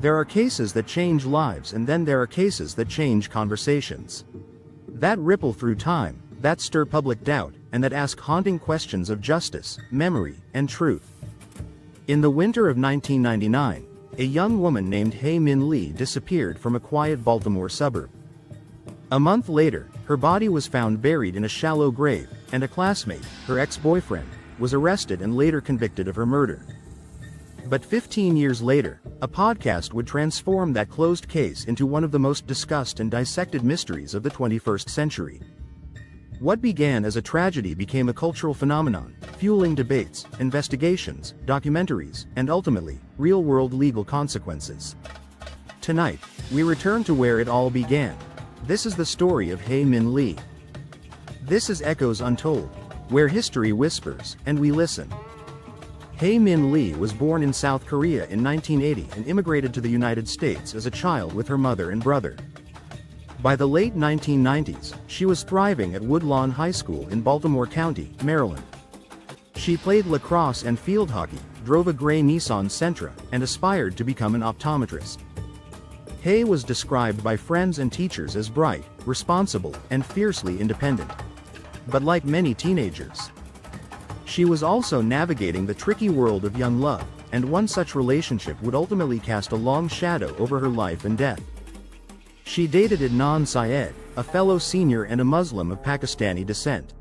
There are cases that change lives, and then there are cases that change conversations. That ripple through time, that stir public doubt, and that ask haunting questions of justice, memory, and truth. In the winter of 1999, a young woman named Hae Min Lee disappeared from a quiet Baltimore suburb. A month later, her body was found buried in a shallow grave, and a classmate, her ex-boyfriend, was arrested and later convicted of her murder. But 15 years later, a podcast would transform that closed case into one of the most discussed and dissected mysteries of the 21st century. What began as a tragedy became a cultural phenomenon, fueling debates, investigations, documentaries, and ultimately, real-world legal consequences. Tonight, we return to where it all began. This is the story of Hae Min Lee. This is Echoes Untold, where history whispers, and we listen. Hae Min Lee was born in South Korea in 1980 and immigrated to the United States as a child with her mother and brother. By the late 1990s, she was thriving at Woodlawn High School in Baltimore County, Maryland. She played lacrosse and field hockey, drove a gray Nissan Sentra, and aspired to become an optometrist. Hae was described by friends and teachers as bright, responsible, and fiercely independent. But like many teenagers, she was also navigating the tricky world of young love, and one such relationship would ultimately cast a long shadow over her life and death. She dated Adnan Syed, a fellow senior and a Muslim of Pakistani descent.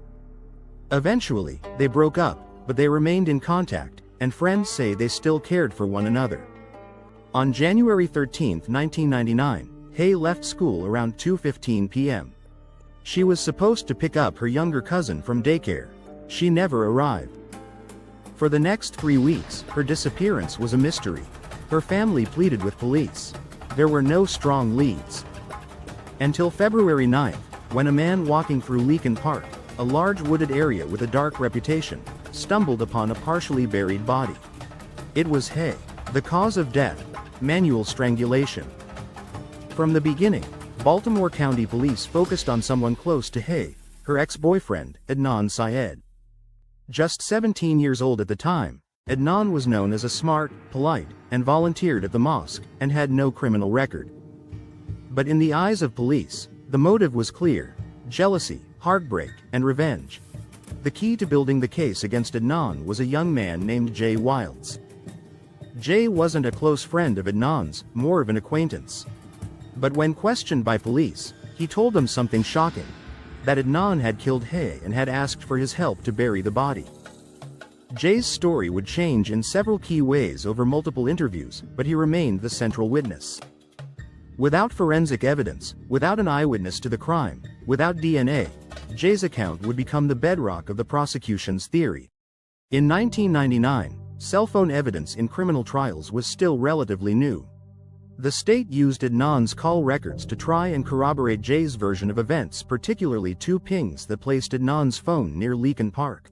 Eventually, they broke up, but they remained in contact, and friends say they still cared for one another. On January 13, 1999, Hae left school around 2:15 p.m. She was supposed to pick up her younger cousin from daycare. She never arrived. For the next 3 weeks, her disappearance was a mystery. Her family pleaded with police. There were no strong leads. Until February 9, when a man walking through Leakin Park, a large wooded area with a dark reputation, stumbled upon a partially buried body. It was Hae. The cause of death: manual strangulation. From the beginning, Baltimore County police focused on someone close to Hae, her ex-boyfriend, Adnan Syed. Just 17 years old at the time, Adnan was known as a smart, polite, and volunteered at the mosque, and had no criminal record. But in the eyes of police, the motive was clear: jealousy, heartbreak, and revenge. The key to building the case against Adnan was a young man named Jay Wilds. Jay wasn't a close friend of Adnan's, more of an acquaintance. But when questioned by police, he told them something shocking: that Adnan had killed Hae and had asked for his help to bury the body. Jay's story would change in several key ways over multiple interviews, but he remained the central witness. Without forensic evidence, without an eyewitness to the crime, without DNA, Jay's account would become the bedrock of the prosecution's theory. In 1999, cell phone evidence in criminal trials was still relatively new. The state used Adnan's call records to try and corroborate Jay's version of events, particularly 2 pings that placed Adnan's phone near Leakin Park.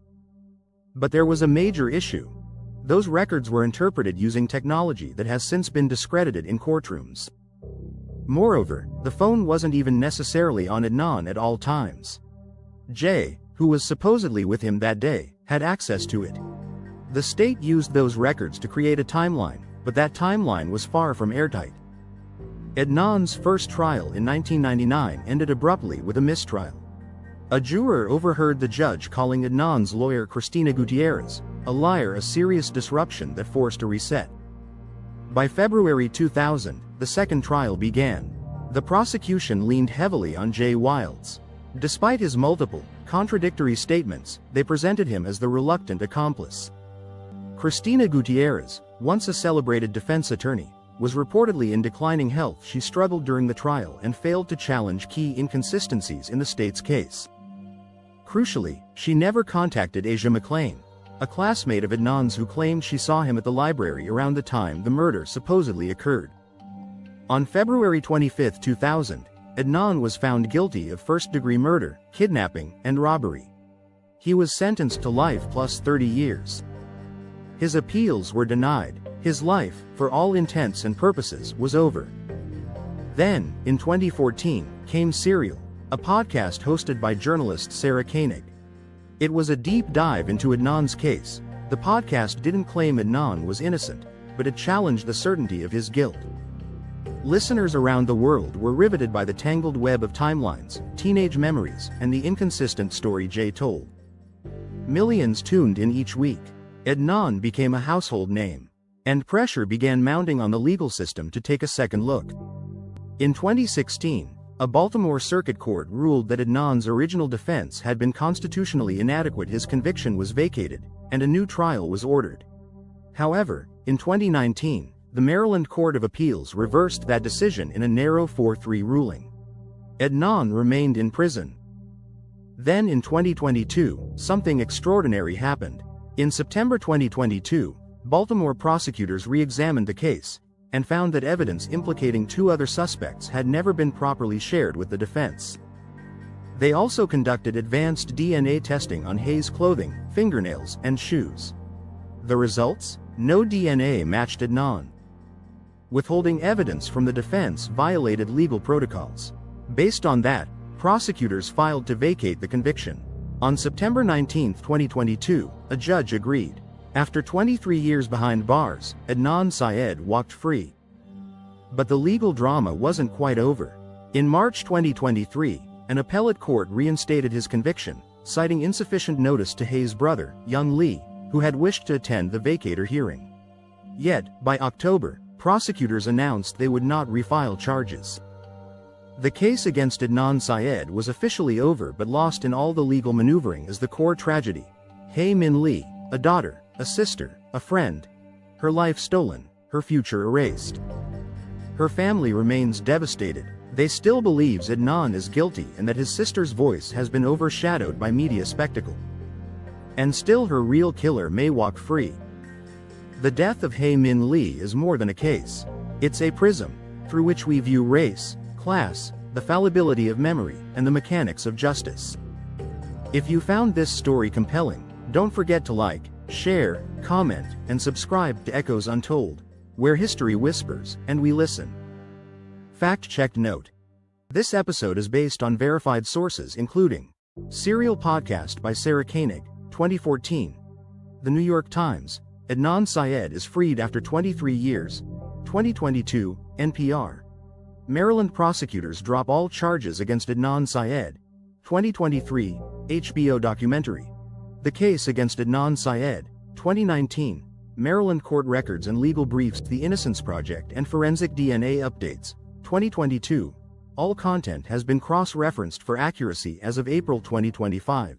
But there was a major issue. Those records were interpreted using technology that has since been discredited in courtrooms. Moreover, the phone wasn't even necessarily on Adnan at all times. Jay, who was supposedly with him that day, had access to it. The state used those records to create a timeline, but that timeline was far from airtight. Adnan's first trial in 1999 ended abruptly with a mistrial. A juror overheard the judge calling Adnan's lawyer Cristina Gutierrez a liar, a serious disruption that forced a reset. By February 2000, the second trial began. The prosecution leaned heavily on Jay Wilds. Despite his multiple, contradictory statements, they presented him as the reluctant accomplice. Cristina Gutierrez, once a celebrated defense attorney, was reportedly in declining health. She struggled during the trial and failed to challenge key inconsistencies in the state's case. Crucially, she never contacted Asia McLean, a classmate of Adnan's who claimed she saw him at the library around the time the murder supposedly occurred. On February 25, 2000, Adnan was found guilty of first-degree murder, kidnapping, and robbery. He was sentenced to life plus 30 years. His appeals were denied. His life, for all intents and purposes, was over. Then, in 2014, came Serial, a podcast hosted by journalist Sarah Koenig. It was a deep dive into Adnan's case. The podcast didn't claim Adnan was innocent, but it challenged the certainty of his guilt. Listeners around the world were riveted by the tangled web of timelines, teenage memories, and the inconsistent story Jay told. Millions tuned in each week. Adnan became a household name. And pressure began mounting on the legal system to take a second look. In 2016, a Baltimore Circuit Court ruled that Adnan's original defense had been constitutionally inadequate. His conviction was vacated, and a new trial was ordered. However, in 2019, the Maryland Court of Appeals reversed that decision in a narrow 4-3 ruling. Adnan remained in prison. Then in 2022, something extraordinary happened. In September 2022, Baltimore prosecutors re-examined the case and found that evidence implicating 2 other suspects had never been properly shared with the defense. They also conducted advanced DNA testing on Hae's clothing, fingernails, and shoes. The results? No DNA matched Adnan. Withholding evidence from the defense violated legal protocols. Based on that, prosecutors filed to vacate the conviction. On September 19, 2022, a judge agreed. After 23 years behind bars, Adnan Syed walked free. But the legal drama wasn't quite over. In March 2023, an appellate court reinstated his conviction, citing insufficient notice to Hae's brother, young Lee, who had wished to attend the vacator hearing. Yet, by October, prosecutors announced they would not refile charges. The case against Adnan Syed was officially over but lost in all the legal maneuvering as the core tragedy. Hae Min Lee, a daughter, a sister, a friend. Her life stolen, her future erased. Her family remains devastated. They still believes Adnan is guilty and that his sister's voice has been overshadowed by media spectacle. And still her real killer may walk free. The death of Hae Min Lee is more than a case. It's a prism, through which we view race, class, the fallibility of memory, and the mechanics of justice. If you found this story compelling, don't forget to like, share, comment, and subscribe to Echoes Untold, where history whispers and we listen. Fact-checked note. This episode is based on verified sources including Serial Podcast by Sarah Koenig, 2014. The New York Times, Adnan Syed is freed after 23 years, 2022, NPR. Maryland prosecutors drop all charges against Adnan Syed, 2023, HBO documentary. The case against Adnan Syed, 2019, Maryland court records and legal briefs. The Innocence Project and forensic DNA updates, 2022. All content has been cross-referenced for accuracy as of April 2025.